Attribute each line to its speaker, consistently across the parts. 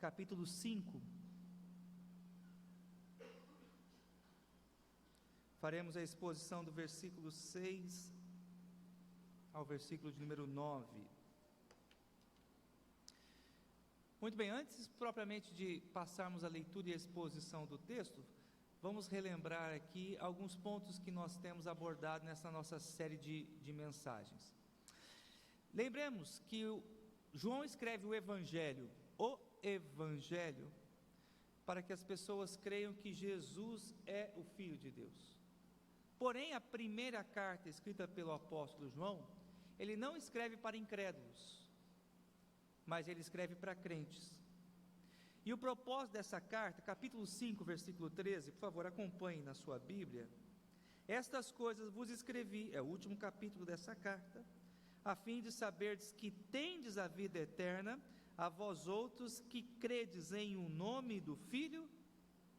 Speaker 1: capítulo 5. Faremos a exposição do versículo 6 ao versículo de número 9. Muito bem, antes propriamente de passarmos a leitura e a exposição do texto, vamos relembrar aqui alguns pontos que nós temos abordado nessa nossa série de mensagens. Lembremos que João escreve o Evangelho, para que as pessoas creiam que Jesus é o Filho de Deus. Porém, a primeira carta escrita pelo apóstolo João, ele não escreve para incrédulos, mas ele escreve para crentes. E o propósito dessa carta, capítulo 5, versículo 13, por favor, acompanhe na sua Bíblia. Estas coisas vos escrevi, é o último capítulo dessa carta, a fim de saberdes que tendes a vida eterna, a vós outros que credes em o nome do Filho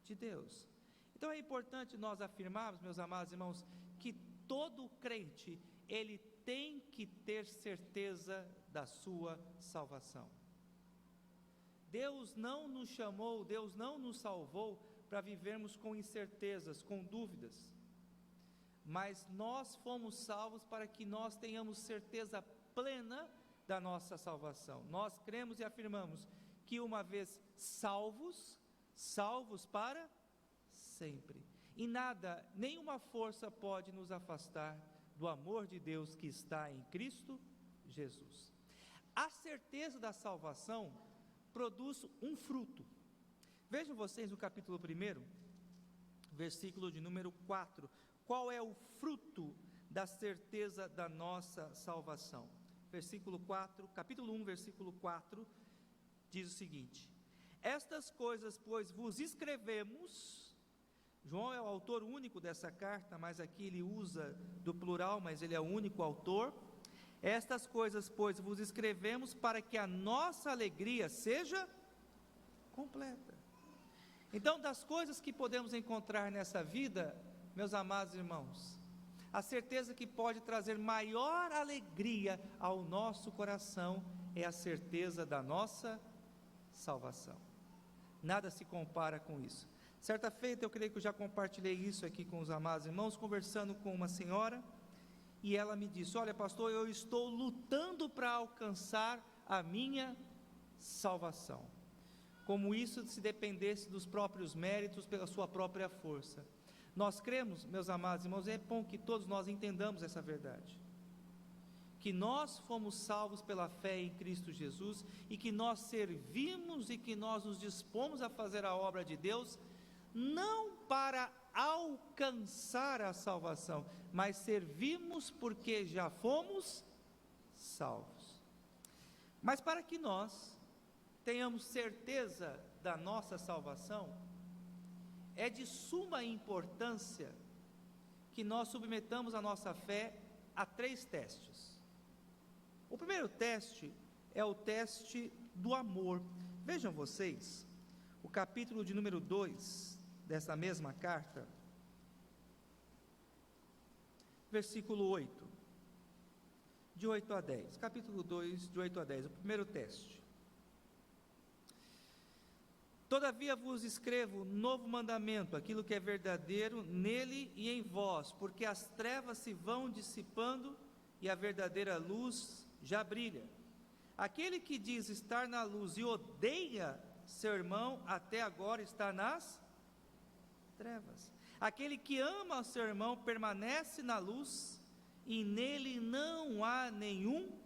Speaker 1: de Deus. Então é importante nós afirmarmos, meus amados irmãos, que todo crente, ele tem que ter certeza da sua salvação. Deus não nos chamou, Deus não nos salvou para vivermos com incertezas, com dúvidas, mas nós fomos salvos para que nós tenhamos certeza plena da nossa salvação. Nós cremos e afirmamos que uma vez salvos para sempre, e nada, nenhuma força pode nos afastar do amor de Deus que está em Cristo Jesus. A certeza da salvação produz um fruto. Vejam vocês o capítulo 1, versículo de número 4, qual é o fruto da certeza da nossa salvação. Versículo 4, capítulo 1, versículo 4, diz o seguinte: estas coisas, pois, vos escrevemos. João é o autor único dessa carta, mas aqui ele usa do plural, mas ele é o único autor. Estas coisas, pois, vos escrevemos para que a nossa alegria seja completa. Então, das coisas que podemos encontrar nessa vida, meus amados irmãos, a certeza que pode trazer maior alegria ao nosso coração é a certeza da nossa salvação. Nada se compara com isso. Certa feita, eu creio que eu já compartilhei isso aqui com os amados irmãos, conversando com uma senhora, e ela me disse: olha, pastor, eu estou lutando para alcançar a minha salvação, como isso se dependesse dos próprios méritos, pela sua própria força. Nós cremos, meus amados irmãos, é bom que todos nós entendamos essa verdade, que nós fomos salvos pela fé em Cristo Jesus, e que nós servimos e que nós nos dispomos a fazer a obra de Deus, não para alcançar a salvação, mas servimos porque já fomos salvos. Mas para que nós tenhamos certeza da nossa salvação, é de suma importância que nós submetamos a nossa fé a 3 testes. O primeiro teste é o teste do amor. Vejam vocês, o capítulo de número 2 dessa mesma carta, versículo 8, de 8 a 10, capítulo 2, de 8 a 10, o primeiro teste. Todavia vos escrevo novo mandamento, aquilo que é verdadeiro nele e em vós, porque as trevas se vão dissipando e a verdadeira luz já brilha. Aquele que diz estar na luz e odeia seu irmão, até agora está nas trevas. Aquele que ama o seu irmão permanece na luz, e nele não há nenhum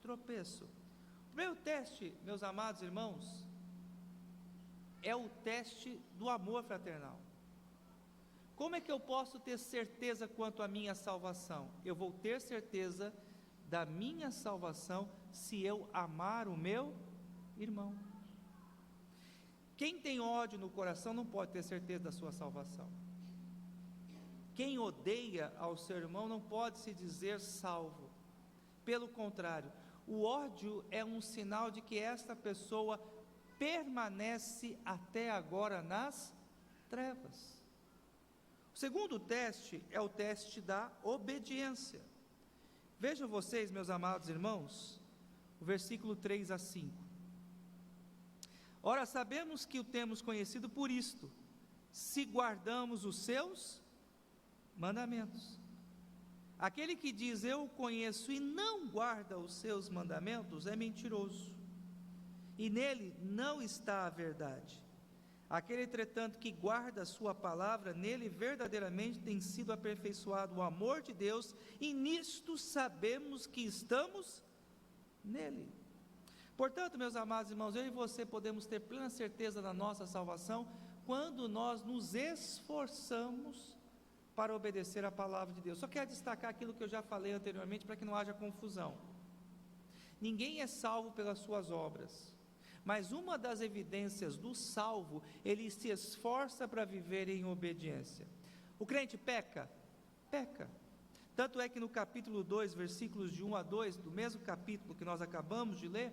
Speaker 1: tropeço. O primeiro teste, meus amados irmãos, é o teste do amor fraternal. Como é que eu posso ter certeza quanto à minha salvação? Eu vou ter certeza da minha salvação se eu amar o meu irmão. Quem tem ódio no coração não pode ter certeza da sua salvação. Quem odeia ao seu irmão não pode se dizer salvo. Pelo contrário, o ódio é um sinal de que esta pessoa permanece até agora nas trevas. O segundo teste é o teste da obediência. Vejam vocês, meus amados irmãos, o versículo 3 a 5. Ora, sabemos que o temos conhecido por isto, se guardamos os seus mandamentos. Aquele que diz eu o conheço e não guarda os seus mandamentos é mentiroso, e nele não está a verdade. Aquele, entretanto, que guarda a sua palavra, nele verdadeiramente tem sido aperfeiçoado o amor de Deus, e nisto sabemos que estamos nele. Portanto, meus amados irmãos, eu e você podemos ter plena certeza da nossa salvação quando nós nos esforçamos para obedecer a palavra de Deus. Só quero destacar aquilo que eu já falei anteriormente para que não haja confusão. Ninguém é salvo pelas suas obras, mas uma das evidências do salvo, ele se esforça para viver em obediência. O crente peca? Peca. Tanto é que no capítulo 2, versículos de 1 a 2, do mesmo capítulo que nós acabamos de ler,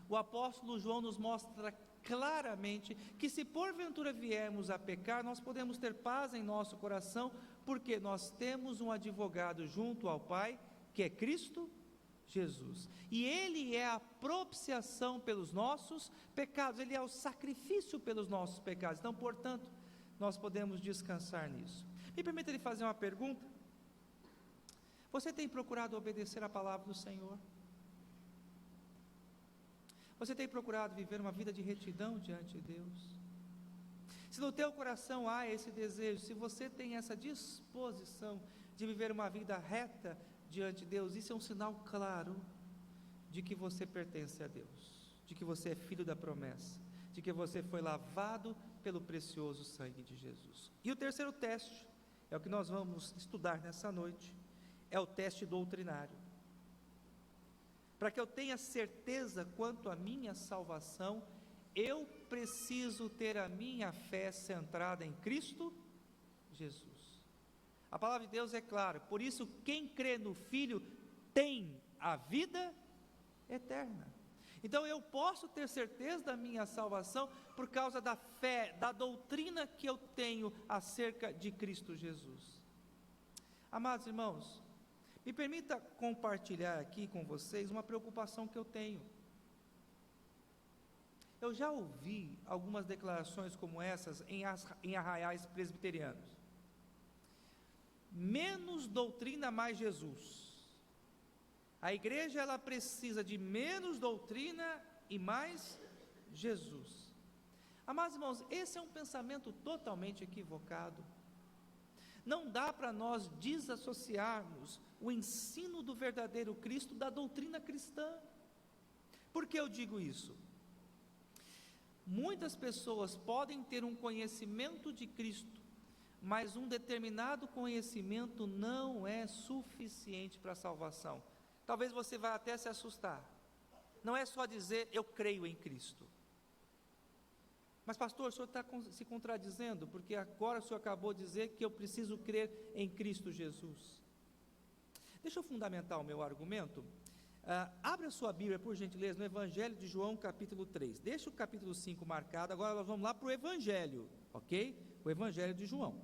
Speaker 1: o apóstolo João nos mostra claramente que se porventura viermos a pecar, nós podemos ter paz em nosso coração, porque nós temos um advogado junto ao Pai, que é Cristo Jesus, e Ele é a propiciação pelos nossos pecados, Ele é o sacrifício pelos nossos pecados. Então, portanto, nós podemos descansar nisso. Me permita lhe fazer uma pergunta: você tem procurado obedecer a palavra do Senhor? Você tem procurado viver uma vida de retidão diante de Deus? Se no teu coração há esse desejo, se você tem essa disposição de viver uma vida reta diante de Deus, isso é um sinal claro de que você pertence a Deus, de que você é filho da promessa, de que você foi lavado pelo precioso sangue de Jesus. E o terceiro teste, é o que nós vamos estudar nessa noite, é o teste doutrinário. Para que eu tenha certeza quanto à minha salvação, eu preciso ter a minha fé centrada em Cristo Jesus. A palavra de Deus é clara, por isso quem crê no Filho tem a vida eterna. Então eu posso ter certeza da minha salvação por causa da fé, da doutrina que eu tenho acerca de Cristo Jesus. Amados irmãos, me permita compartilhar aqui com vocês uma preocupação que eu tenho. Eu já ouvi algumas declarações como essas em arraiais presbiterianos. Menos doutrina, mais Jesus. A igreja, ela precisa de menos doutrina e mais Jesus. Amados irmãos, esse é um pensamento totalmente equivocado. Não dá para nós desassociarmos o ensino do verdadeiro Cristo da doutrina cristã. Por que eu digo isso? Muitas pessoas podem ter um conhecimento de Cristo, mas um determinado conhecimento não é suficiente para a salvação. Talvez você vá até se assustar. Não é só dizer eu creio em Cristo. Mas pastor, o senhor está se contradizendo, porque agora o senhor acabou de dizer que eu preciso crer em Cristo Jesus. Deixa eu fundamentar o meu argumento. Abra a sua Bíblia, por gentileza, no Evangelho de João, capítulo 3. Deixa o capítulo 5 marcado, agora nós vamos lá para o Evangelho, ok? O Evangelho de João.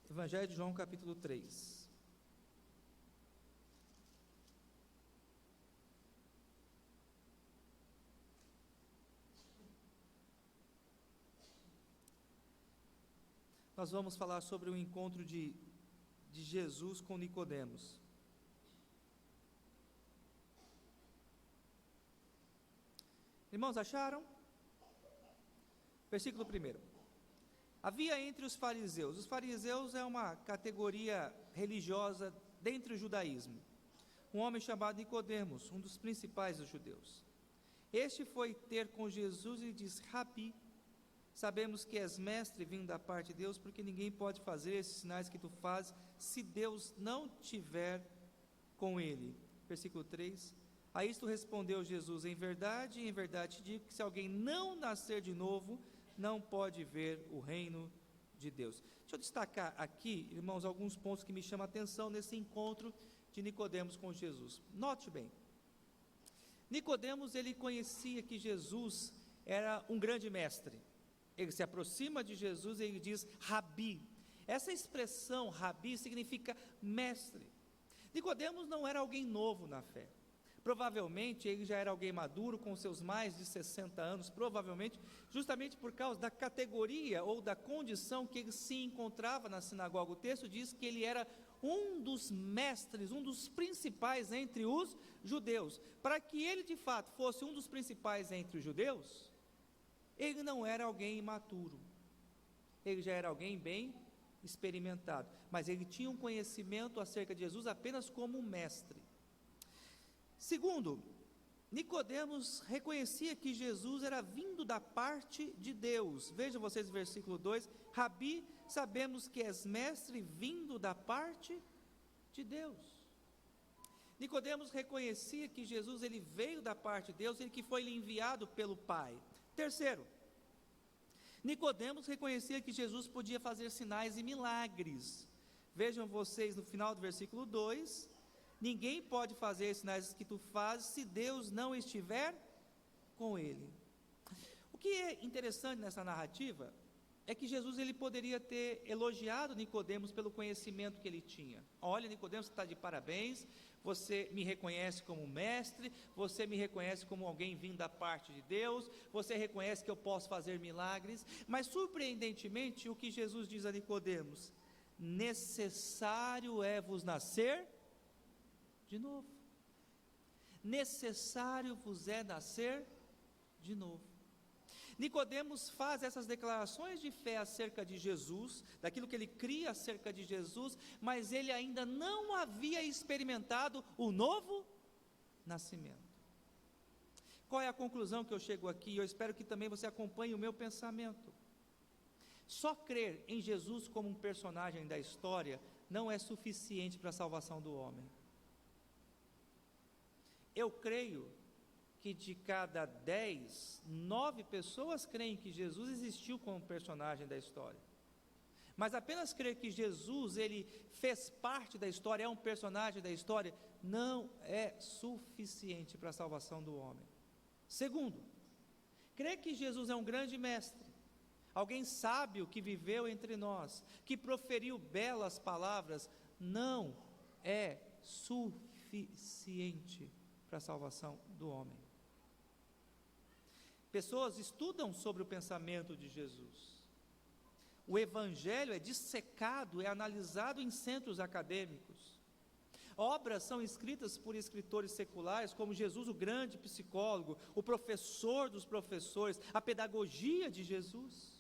Speaker 1: Evangelho de João, capítulo 3. Nós vamos falar sobre o encontro de Jesus com Nicodemos. Irmãos, acharam? Versículo 1. Havia entre os fariseus é uma categoria religiosa dentro do judaísmo, um homem chamado Nicodemos, um dos principais dos judeus. Este foi ter com Jesus e disse: Rabi, sabemos que és mestre vindo da parte de Deus, porque ninguém pode fazer esses sinais que tu fazes, se Deus não tiver com ele. Versículo 3, a isto respondeu Jesus: em verdade te digo que se alguém não nascer de novo, não pode ver o reino de Deus. Deixa eu destacar aqui, irmãos, alguns pontos que me chamam a atenção nesse encontro de Nicodemos com Jesus. Note bem, Nicodemos, ele conhecia que Jesus era um grande mestre. Ele se aproxima de Jesus e ele diz Rabi. Essa expressão Rabi significa mestre. Nicodemos não era alguém novo na fé. Provavelmente ele já era alguém maduro, com seus mais de 60 anos, provavelmente, justamente por causa da categoria ou da condição que ele se encontrava na sinagoga. O texto diz que ele era um dos mestres, um dos principais entre os judeus. Para que ele de fato fosse um dos principais entre os judeus, ele não era alguém imaturo, ele já era alguém bem experimentado, mas ele tinha um conhecimento acerca de Jesus apenas como mestre. Segundo, Nicodemos reconhecia que Jesus era vindo da parte de Deus. Vejam vocês o versículo 2: Rabi, sabemos que és mestre vindo da parte de Deus. Nicodemos reconhecia que Jesus ele veio da parte de Deus, ele que foi enviado pelo Pai. Terceiro, Nicodemos reconhecia que Jesus podia fazer sinais e milagres. Vejam vocês no final do versículo 2: ninguém pode fazer os sinais que tu fazes se Deus não estiver com ele. O que é interessante nessa narrativa é que Jesus ele poderia ter elogiado Nicodemos pelo conhecimento que ele tinha. Olha, Nicodemos, você está de parabéns, você me reconhece como mestre, você me reconhece como alguém vindo da parte de Deus, você reconhece que eu posso fazer milagres. Mas surpreendentemente, o que Jesus diz a Nicodemos: necessário é vos nascer de novo. Necessário vos é nascer de novo. Nicodemos faz essas declarações de fé acerca de Jesus, daquilo que ele cria acerca de Jesus, mas ele ainda não havia experimentado o novo nascimento. Qual é a conclusão que eu chego aqui? Eu espero que também você acompanhe o meu pensamento. Só crer em Jesus como um personagem da história não é suficiente para a salvação do homem. Eu creio que de cada 10, 9 pessoas creem que Jesus existiu como personagem da história. Mas apenas crer que Jesus, ele fez parte da história, é um personagem da história, não é suficiente para a salvação do homem. Segundo, crer que Jesus é um grande mestre, alguém sábio que viveu entre nós, que proferiu belas palavras, não é suficiente para a salvação do homem. Pessoas estudam sobre o pensamento de Jesus. O evangelho é dissecado, é analisado em centros acadêmicos. Obras são escritas por escritores seculares, como Jesus, o grande psicólogo, o professor dos professores, a pedagogia de Jesus.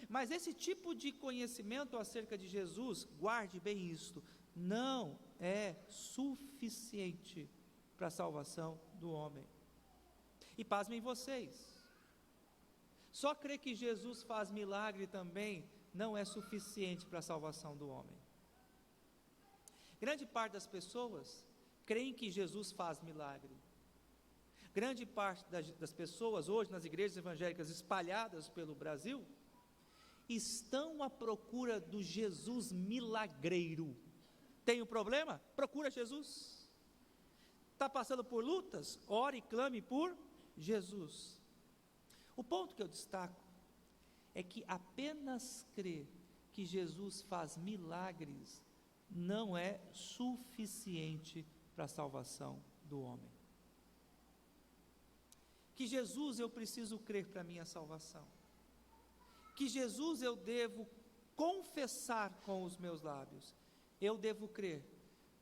Speaker 1: Mas esse tipo de conhecimento acerca de Jesus, guarde bem isto, não é suficiente para a salvação do homem. E pasmem vocês, só crer que Jesus faz milagre também não é suficiente para a salvação do homem. Grande parte das pessoas creem que Jesus faz milagre. Grande parte das pessoas hoje nas igrejas evangélicas espalhadas pelo Brasil estão à procura do Jesus milagreiro. Tem um problema? Procura Jesus. Está passando por lutas? Ore e clame por Jesus. O ponto que eu destaco é que apenas crer que Jesus faz milagres não é suficiente para a salvação do homem. Que Jesus eu preciso crer para a minha salvação. Que Jesus eu devo confessar com os meus lábios. Eu devo crer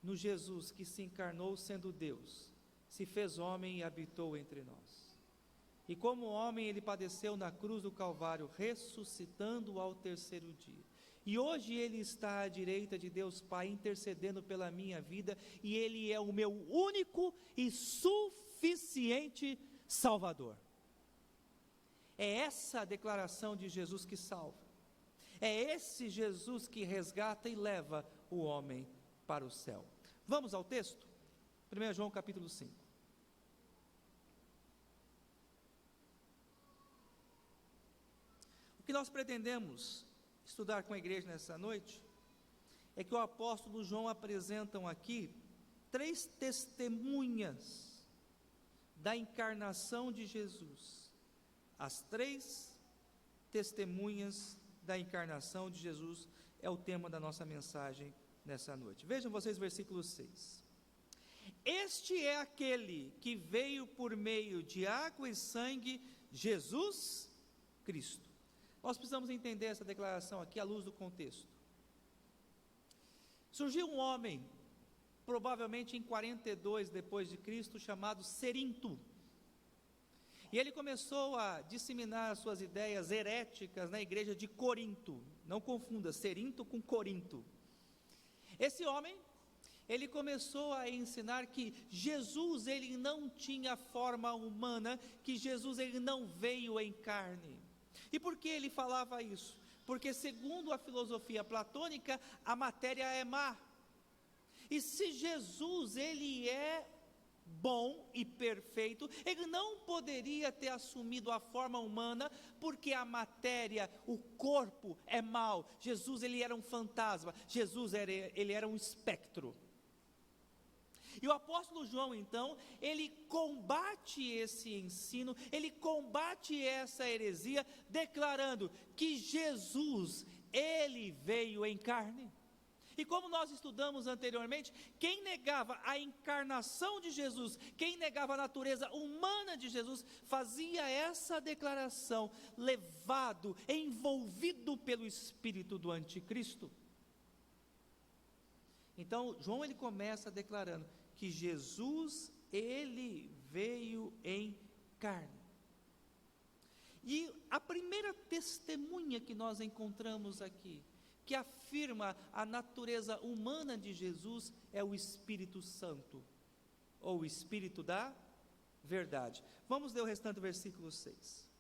Speaker 1: no Jesus que se encarnou sendo Deus, se fez homem e habitou entre nós. E como homem ele padeceu na cruz do Calvário, ressuscitando ao terceiro dia. E hoje ele está à direita de Deus Pai, intercedendo pela minha vida, e ele é o meu único e suficiente Salvador. É essa a declaração de Jesus que salva. É esse Jesus que resgata e leva o homem para o céu. Vamos ao texto? 1 João capítulo 5. O que nós pretendemos estudar com a igreja nessa noite é que o apóstolo João apresenta aqui 3 testemunhas da encarnação de Jesus. As 3 testemunhas da encarnação de Jesus é o tema da nossa mensagem nessa noite. Vejam vocês o versículo 6. Este é aquele que veio por meio de água e sangue, Jesus Cristo. Nós precisamos entender essa declaração aqui à luz do contexto. Surgiu um homem, provavelmente em 42 depois de Cristo, chamado Cerinto. E ele começou a disseminar as suas ideias heréticas na igreja de Corinto. Não confunda Cerinto com Corinto. Esse homem, ele começou a ensinar que Jesus, ele não tinha forma humana, que Jesus, ele não veio em carne. E por que ele falava isso? Porque segundo a filosofia platônica, a matéria é má. E se Jesus, ele é bom e perfeito, ele não poderia ter assumido a forma humana, porque a matéria, o corpo é mau. Jesus, ele era um fantasma, Jesus ele era um espectro. E o apóstolo João, então, ele combate esse ensino, ele combate essa heresia, declarando que Jesus, ele veio em carne. E como nós estudamos anteriormente, quem negava a encarnação de Jesus, quem negava a natureza humana de Jesus, fazia essa declaração, levado, envolvido pelo espírito do anticristo. Então, João, ele começa declarando que Jesus, ele veio em carne. E a primeira testemunha que nós encontramos aqui, que afirma a natureza humana de Jesus, é o Espírito Santo, ou o Espírito da verdade. Vamos ler o restante do versículo 6.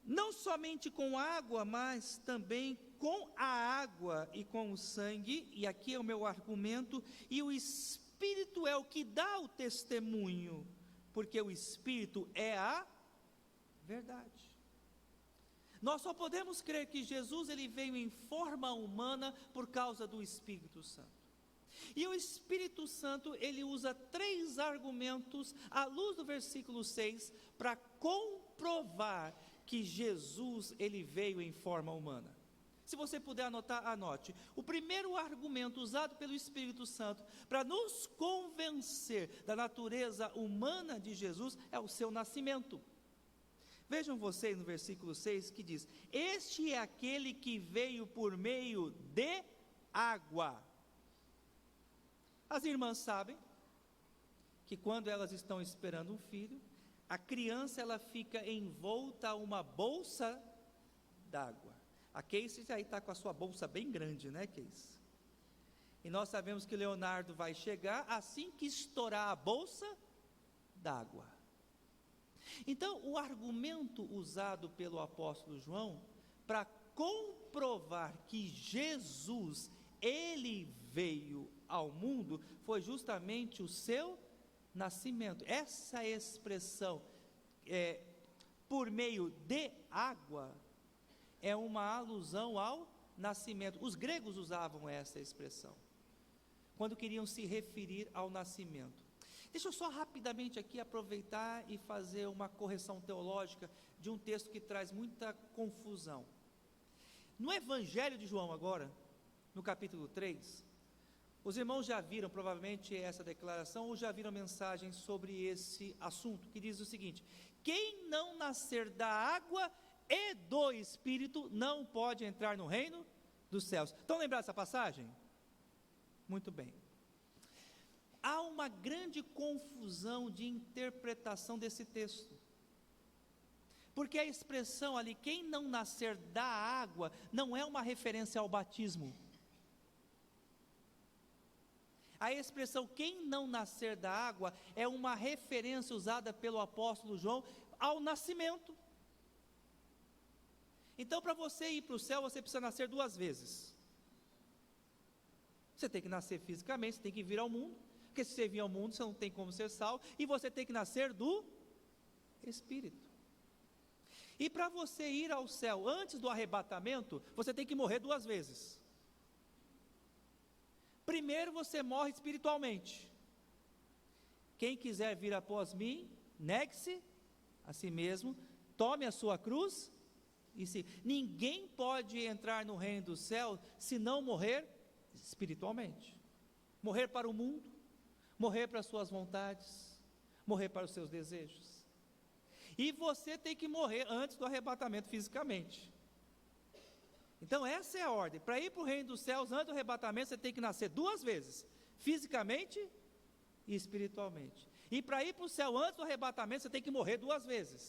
Speaker 1: Não somente com água, mas também com a água e com o sangue, e aqui é o meu argumento, e o Espírito é o que dá o testemunho, porque o Espírito é a verdade. Nós só podemos crer que Jesus, ele veio em forma humana por causa do Espírito Santo. E o Espírito Santo, ele usa 3 argumentos à luz do versículo 6 para comprovar que Jesus, ele veio em forma humana. Se você puder anotar, anote. O primeiro argumento usado pelo Espírito Santo para nos convencer da natureza humana de Jesus é o seu nascimento. Vejam vocês no versículo 6 que diz: este é aquele que veio por meio de água. As irmãs sabem que quando elas estão esperando um filho, a criança, ela fica envolta a uma bolsa d'água. A Casey já está com a sua bolsa bem grande, né, Casey? E nós sabemos que Leonardo vai chegar assim que estourar a bolsa d'água. Então, o argumento usado pelo apóstolo João para comprovar que Jesus, ele veio ao mundo, foi justamente o seu nascimento. Essa expressão, por meio de água, é uma alusão ao nascimento. Os gregos usavam essa expressão quando queriam se referir ao nascimento. Deixa eu só rapidamente aqui aproveitar e fazer uma correção teológica de um texto que traz muita confusão. No Evangelho de João agora, no capítulo 3, os irmãos já viram provavelmente essa declaração ou já viram mensagens sobre esse assunto, que diz o seguinte: quem não nascer da água e do Espírito não pode entrar no reino dos céus. Estão lembrados dessa passagem? Muito bem. Há uma grande confusão de interpretação desse texto, porque a expressão ali, quem não nascer da água, não é uma referência ao batismo. A expressão quem não nascer da água é uma referência usada pelo apóstolo João ao nascimento. Então, para você ir para o céu, você precisa nascer 2 vezes. Você tem que nascer fisicamente, você tem que vir ao mundo, porque se você vir ao mundo, você não tem como ser salvo, e você tem que nascer do Espírito. E para você ir ao céu antes do arrebatamento, você tem que morrer 2 vezes. Primeiro você morre espiritualmente. Quem quiser vir após mim, negue-se a si mesmo, tome a sua cruz, e ninguém pode entrar no reino do céu se não morrer espiritualmente. morrer para o mundo, morrer para as suas vontades, morrer para os seus desejos. E você tem que morrer antes do arrebatamento fisicamente. Então essa é a ordem. Para ir para o reino dos céus, antes do arrebatamento, você tem que nascer 2 vezes, fisicamente e espiritualmente. E para ir para o céu antes do arrebatamento, você tem que morrer 2 vezes,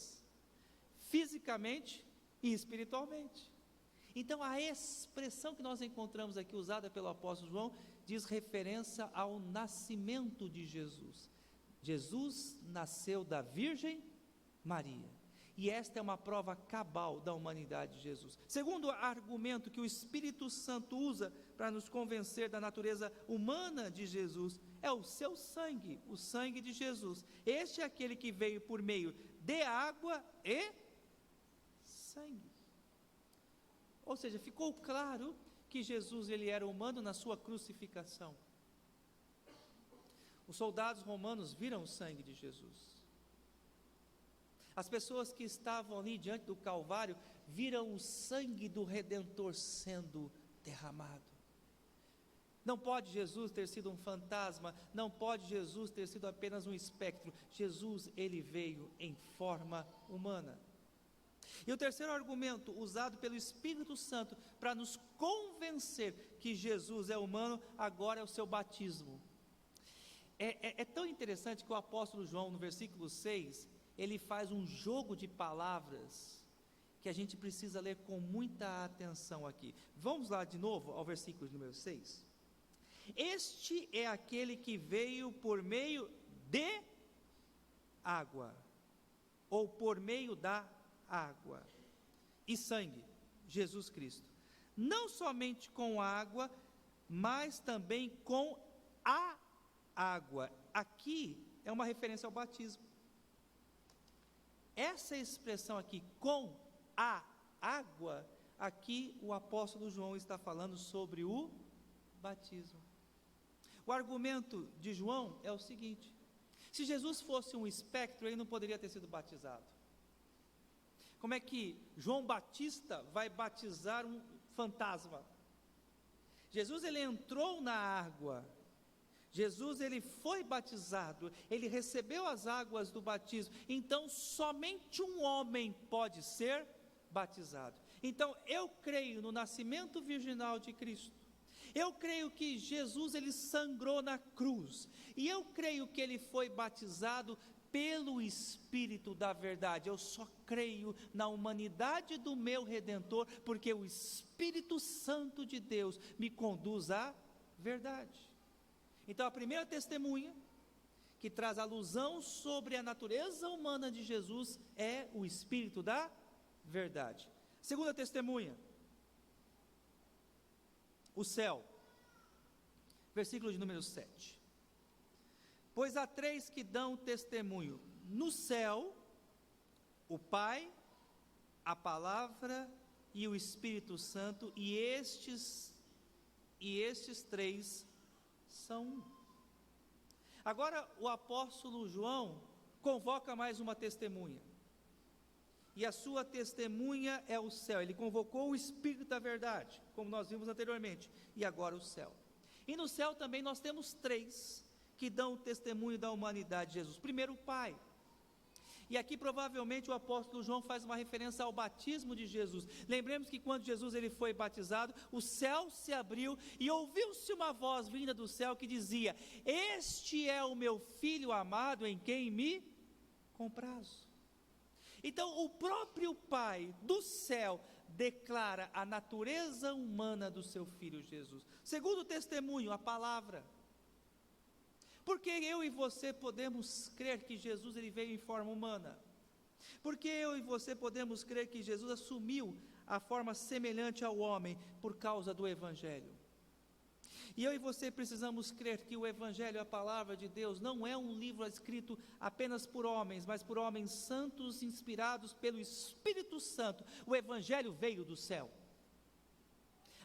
Speaker 1: fisicamente e espiritualmente. Então a expressão que nós encontramos aqui, usada pelo apóstolo João, diz referência ao nascimento de Jesus. Jesus nasceu da Virgem Maria. E esta é uma prova cabal da humanidade de Jesus. Segundo argumento que o Espírito Santo usa para nos convencer da natureza humana de Jesus, é o seu sangue, o sangue de Jesus. Este é aquele que veio por meio de água e sangue. Ou seja, ficou claro que Jesus ele era humano na sua crucificação. Os soldados romanos viram o sangue de Jesus. As pessoas que estavam ali diante do Calvário viram o sangue do Redentor sendo derramado. Não pode Jesus ter sido um fantasma, não pode Jesus ter sido apenas um espectro. Jesus, ele veio em forma humana. E o terceiro argumento usado pelo Espírito Santo para nos convencer que Jesus é humano, agora é o seu batismo. É tão interessante que o apóstolo João, no versículo 6, ele faz um jogo de palavras que a gente precisa ler com muita atenção aqui. Vamos lá de novo ao versículo número 6. Este é aquele que veio por meio de água, ou por meio da água e sangue, Jesus Cristo. Não somente com água, mas também com a água. Aqui é uma referência ao batismo. Essa expressão aqui, com a água, aqui o apóstolo João está falando sobre o batismo. O argumento de João é o seguinte: se Jesus fosse um espectro, ele não poderia ter sido batizado. Como é que João Batista vai batizar um fantasma? Jesus ele entrou na água. Jesus ele foi batizado, ele recebeu as águas do batismo, então somente um homem pode ser batizado. Então eu creio no nascimento virginal de Cristo, eu creio que Jesus ele sangrou na cruz, e eu creio que ele foi batizado pelo Espírito da verdade. Eu só creio na humanidade do meu Redentor, porque o Espírito Santo de Deus me conduz à verdade. Então a primeira testemunha, que traz alusão sobre a natureza humana de Jesus, é o Espírito da verdade. Segunda testemunha, o céu, versículo de número 7. Pois há 3 que dão testemunho, no céu, o Pai, a Palavra e o Espírito Santo, e estes 3 são um. Agora o apóstolo João convoca mais uma testemunha, e a sua testemunha é o céu. Ele convocou o Espírito da verdade, como nós vimos anteriormente, e agora o céu. E no céu também nós temos 3 que dão o testemunho da humanidade de Jesus. Primeiro o Pai, e aqui provavelmente o apóstolo João faz uma referência ao batismo de Jesus. Lembremos que quando Jesus ele foi batizado, o céu se abriu e ouviu-se uma voz vinda do céu que dizia: este é o meu filho amado em quem me comprazo. Então o próprio Pai do céu declara a natureza humana do seu filho Jesus. Segundo testemunho, a palavra. Porque eu e você podemos crer que Jesus ele veio em forma humana? Porque eu e você podemos crer que Jesus assumiu a forma semelhante ao homem por causa do Evangelho? E eu e você precisamos crer que o Evangelho, a palavra de Deus, não é um livro escrito apenas por homens, mas por homens santos, inspirados pelo Espírito Santo. O Evangelho veio do céu.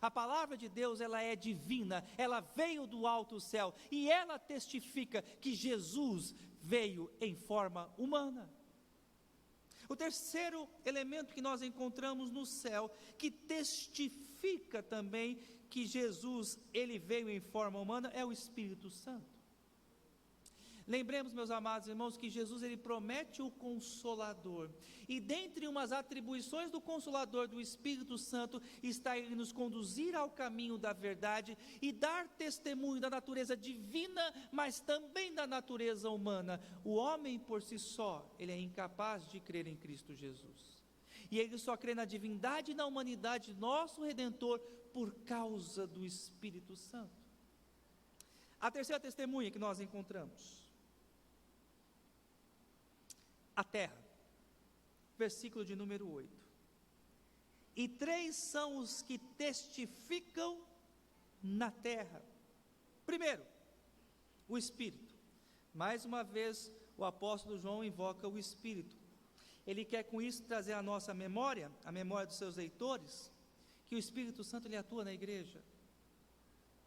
Speaker 1: A palavra de Deus, ela é divina, ela veio do alto céu, e ela testifica que Jesus veio em forma humana. O terceiro elemento que nós encontramos no céu, que testifica também que Jesus, ele veio em forma humana, é o Espírito Santo. Lembremos, meus amados irmãos, que Jesus, ele promete o Consolador, e dentre umas atribuições do Consolador, do Espírito Santo, está ele nos conduzir ao caminho da verdade, e dar testemunho da natureza divina, mas também da natureza humana. O homem por si só, ele é incapaz de crer em Cristo Jesus, e ele só crê na divindade e na humanidade, nosso Redentor, por causa do Espírito Santo. A terceira testemunha que nós encontramos, a terra, versículo de número 8, e 3 são os que testificam na terra. Primeiro, o Espírito. Mais uma vez o apóstolo João invoca o Espírito. Ele quer com isso trazer à nossa memória, a memória dos seus leitores, que o Espírito Santo, ele atua na igreja,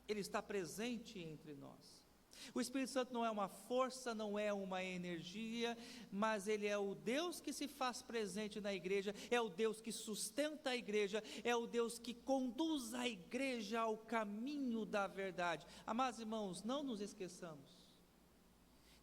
Speaker 1: ele está presente entre nós. O Espírito Santo não é uma força, não é uma energia, mas ele é o Deus que se faz presente na igreja, é o Deus que sustenta a igreja, é o Deus que conduz a igreja ao caminho da verdade. Amados irmãos, não nos esqueçamos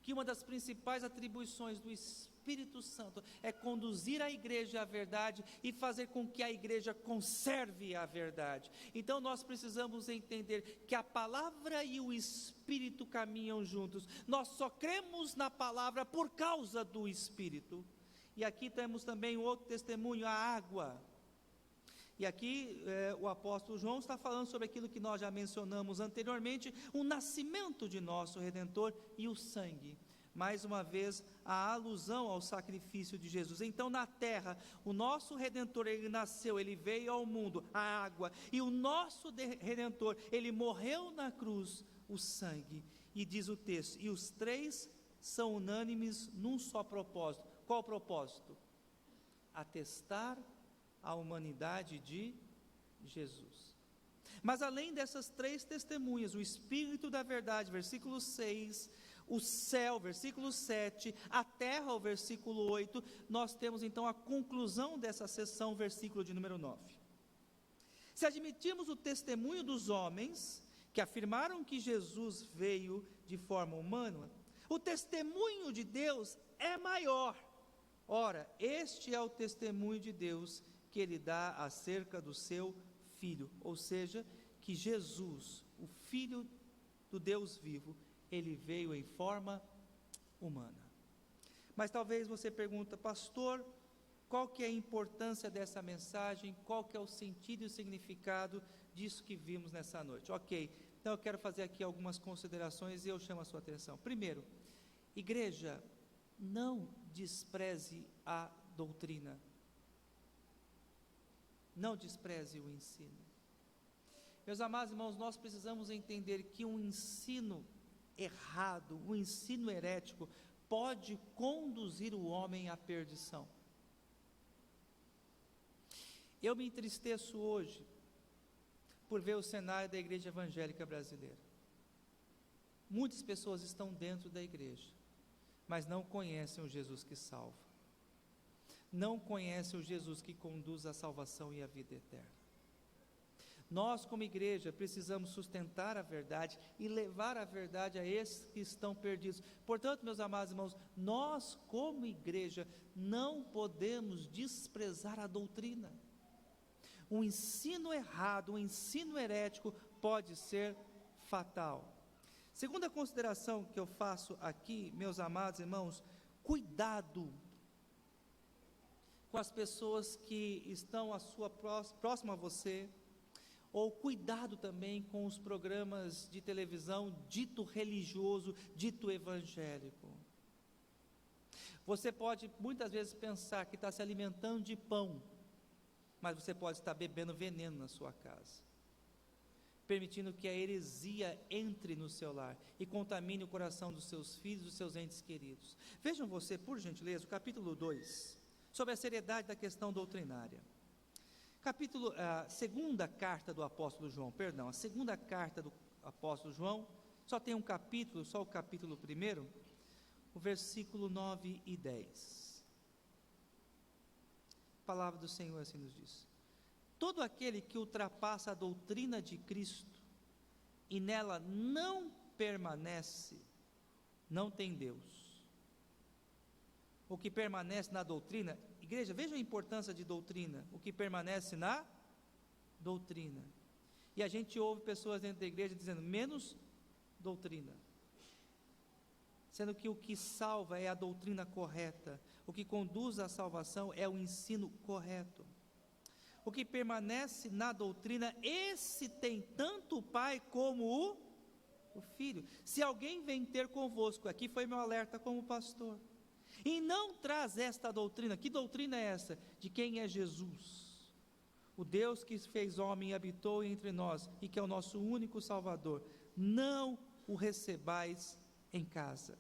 Speaker 1: que uma das principais atribuições do Espírito Santo é conduzir a igreja à verdade e fazer com que a igreja conserve a verdade. Então nós precisamos entender que a palavra e o Espírito caminham juntos. Nós só cremos na palavra por causa do Espírito. E aqui temos também um outro testemunho, a água. E aqui o apóstolo João está falando sobre aquilo que nós já mencionamos anteriormente, o nascimento de nosso Redentor e o sangue. Mais uma vez, a alusão ao sacrifício de Jesus. Então, na terra, o nosso Redentor, ele nasceu, ele veio ao mundo, a água, e o nosso Redentor, ele morreu na cruz, o sangue. E diz o texto, e os 3 são unânimes num só propósito. Qual o propósito? Atestar a humanidade de Jesus. Mas além dessas 3 testemunhas, o Espírito da verdade, versículo 6, o céu, versículo 7, a terra, o versículo 8, nós temos então a conclusão dessa sessão, versículo de número 9. Se admitirmos o testemunho dos homens, que afirmaram que Jesus veio de forma humana, o testemunho de Deus é maior. Ora, este é o testemunho de Deus que ele dá acerca do seu Filho, ou seja, que Jesus, o Filho do Deus vivo, ele veio em forma humana. Mas talvez você pergunta, pastor, qual que é a importância dessa mensagem, qual que é o sentido e o significado disso que vimos nessa noite? Ok, então eu quero fazer aqui algumas considerações e eu chamo a sua atenção. Primeiro, igreja, não despreze a doutrina. Não despreze o ensino. Meus amados irmãos, nós precisamos entender que um ensino errado, um ensino herético, pode conduzir o homem à perdição. Eu me entristeço hoje por ver o cenário da igreja evangélica brasileira. Muitas pessoas estão dentro da igreja, mas não conhecem o Jesus que salva. Não conhecem o Jesus que conduz à salvação e à vida eterna. Nós, como igreja, precisamos sustentar a verdade e levar a verdade a esses que estão perdidos. Portanto, meus amados irmãos, nós, como igreja, não podemos desprezar a doutrina. Um ensino errado, um ensino herético pode ser fatal. Segunda consideração que eu faço aqui, meus amados irmãos, cuidado com as pessoas que estão próximo a você, ou cuidado também com os programas de televisão dito religioso, dito evangélico. Você pode muitas vezes pensar que está se alimentando de pão, mas você pode estar bebendo veneno na sua casa, permitindo que a heresia entre no seu lar e contamine o coração dos seus filhos, dos seus entes queridos. Vejam você, por gentileza, o capítulo 2, sobre a seriedade da questão doutrinária. A segunda carta do apóstolo João, a segunda carta do apóstolo João, só tem um capítulo, só o capítulo 1, o versículo 9 e 10. A palavra do Senhor assim nos diz: todo aquele que ultrapassa a doutrina de Cristo e nela não permanece, não tem Deus. O que permanece na doutrina, igreja, veja a importância de doutrina, o que permanece na doutrina. E a gente ouve pessoas dentro da igreja dizendo, menos doutrina, sendo que o que salva é a doutrina correta, o que conduz à salvação é o ensino correto. O que permanece na doutrina, esse tem tanto o Pai como o Filho. Se alguém vem ter convosco, aqui foi meu alerta como pastor, e não traz esta doutrina, que doutrina é essa? De quem é Jesus, o Deus que fez homem e habitou entre nós, e que é o nosso único Salvador, não o recebais em casa,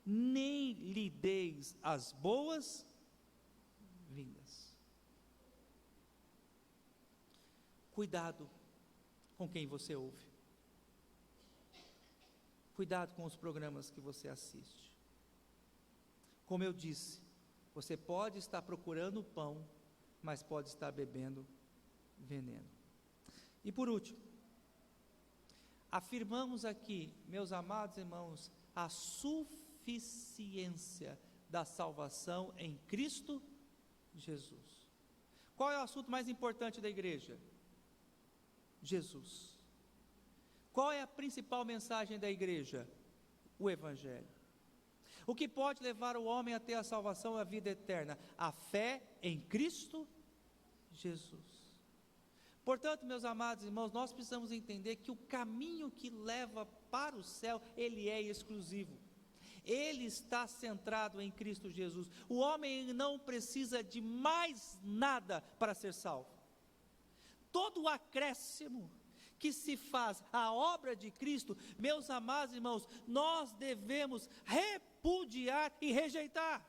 Speaker 1: nem lhe deis as boas vindas. Cuidado com quem você ouve, cuidado com os programas que você assiste. Como eu disse, você pode estar procurando pão, mas pode estar bebendo veneno. E por último, afirmamos aqui, meus amados irmãos, a suficiência da salvação em Cristo Jesus. Qual é o assunto mais importante da igreja? Jesus. Qual é a principal mensagem da igreja? O Evangelho. O que pode levar o homem a ter a salvação e a vida eterna? A fé em Cristo Jesus. Portanto, meus amados irmãos, nós precisamos entender que o caminho que leva para o céu, ele é exclusivo. Ele está centrado em Cristo Jesus. O homem não precisa de mais nada para ser salvo. Todo o acréscimo que se faz à obra de Cristo, meus amados irmãos, nós devemos repudiar e rejeitar.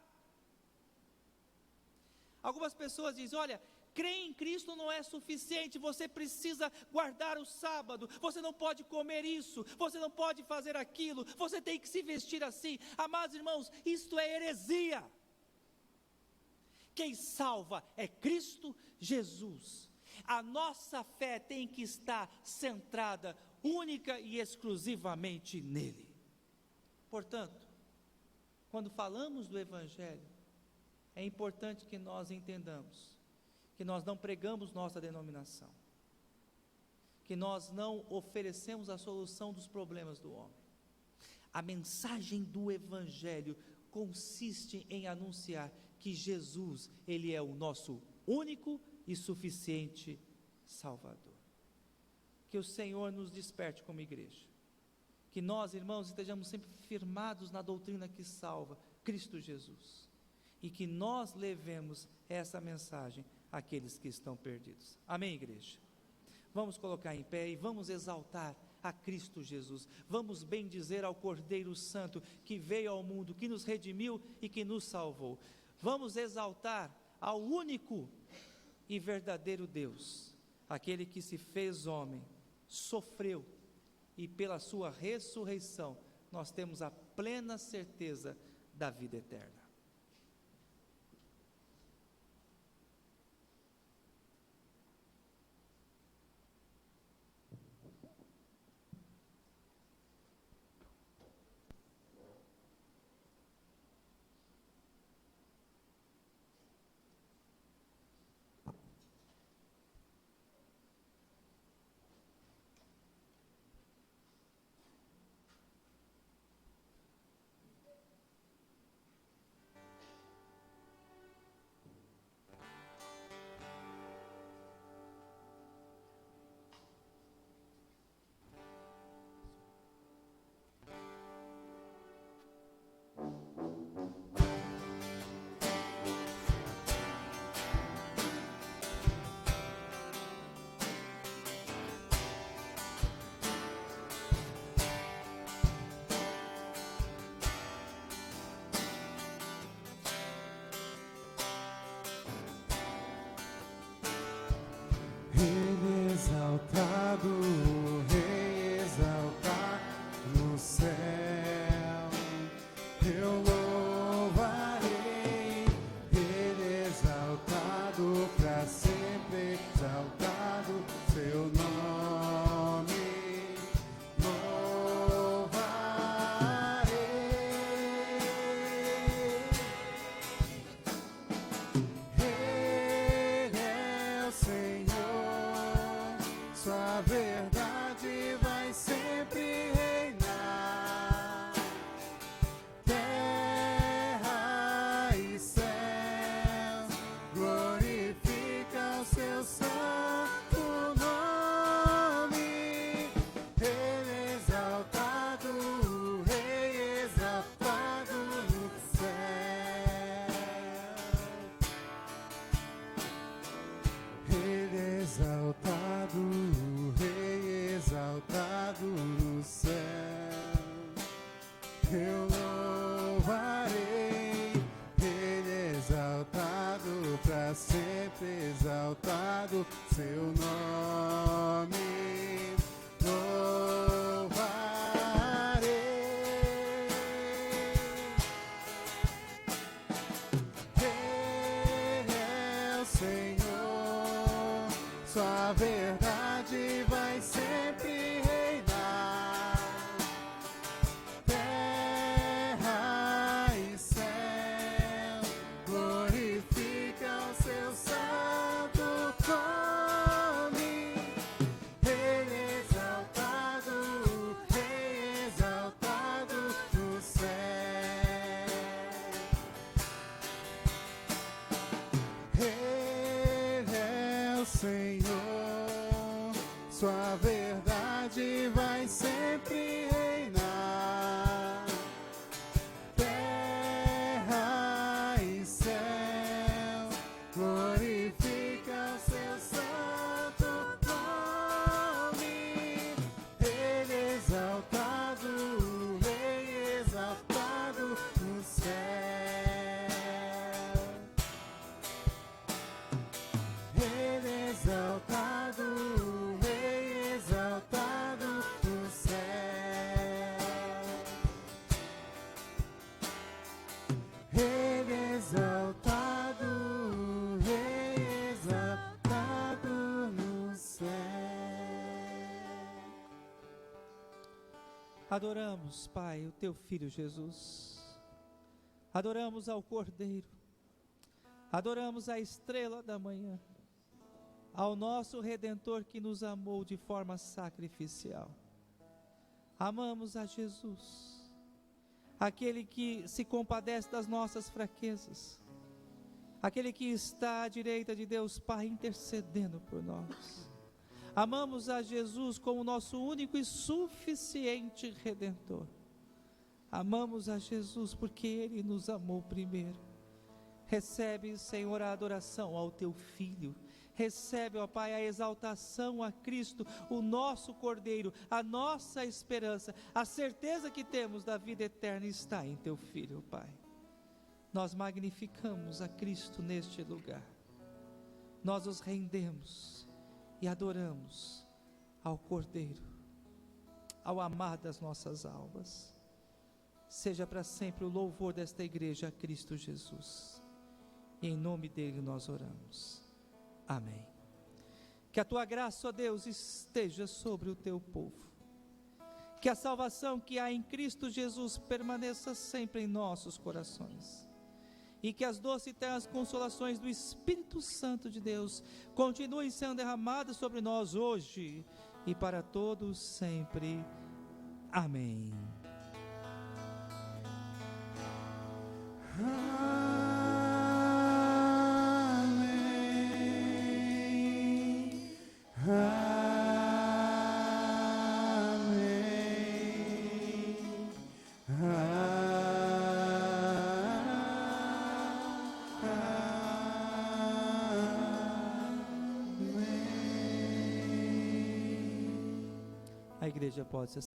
Speaker 1: Algumas pessoas dizem, olha, crer em Cristo não é suficiente, você precisa guardar o sábado, você não pode comer isso, você não pode fazer aquilo, você tem que se vestir assim. Amados irmãos, isto é heresia. Quem salva é Cristo Jesus. A nossa fé tem que estar centrada única e exclusivamente nele. Portanto, quando falamos do Evangelho, é importante que nós entendamos que nós não pregamos nossa denominação, que nós não oferecemos a solução dos problemas do homem. A mensagem do Evangelho consiste em anunciar que Jesus, ele é o nosso único e suficiente Salvador. Que o Senhor nos desperte como igreja, que nós, irmãos, estejamos sempre firmados na doutrina que salva, Cristo Jesus, e que nós levemos essa mensagem àqueles que estão perdidos. Amém, igreja? Vamos colocar em pé e vamos exaltar a Cristo Jesus, vamos bendizer ao Cordeiro Santo, que veio ao mundo, que nos redimiu e que nos salvou. Vamos exaltar ao único e verdadeiro Deus, aquele que se fez homem, sofreu, e pela sua ressurreição, nós temos a plena certeza da vida eterna.
Speaker 2: Rei exaltado, Rei exaltado no céu, eu louvarei. Ele exaltado para sempre. seja sempre exaltado seu nome. Louvarei. Ele é o Senhor, sua verdade vai sempre reinar. Terra e céu glorificam seu santo nome. Ele é exaltado, Rei exaltado no céu. Ele é o Senhor, sua verdade vai sempre reinar. Terra e céu glorificam seu santo nome. Ele é exaltado, Rei exaltado no céu. Ele é exaltado, Rei exaltado no céu. Ele é exaltado, Rei exaltado no céu.
Speaker 1: Adoramos, Pai, o Teu Filho Jesus. Adoramos ao Cordeiro. Adoramos a estrela da manhã. Ao nosso Redentor que nos amou de forma sacrificial. Amamos a Jesus, aquele que se compadece das nossas fraquezas, aquele que está à direita de Deus Pai intercedendo por nós. Amamos a Jesus como nosso único e suficiente Redentor. Amamos a Jesus porque Ele nos amou primeiro. Recebe, Senhor, a adoração ao Teu Filho. Recebe, ó Pai, a exaltação a Cristo, o nosso Cordeiro, a nossa esperança, a certeza que temos da vida eterna está em Teu Filho, Pai. Nós magnificamos a Cristo neste lugar. Nós os rendemos e adoramos ao Cordeiro, ao amar das nossas almas. Seja para sempre o louvor desta igreja a Cristo Jesus. E em nome dele nós oramos. Amém. Que a tua graça, ó Deus, esteja sobre o teu povo. Que a salvação que há em Cristo Jesus permaneça sempre em nossos corações. E que as doces e ternas consolações do Espírito Santo de Deus continuem sendo derramadas sobre nós hoje e para todos sempre. Amém. A igreja pode se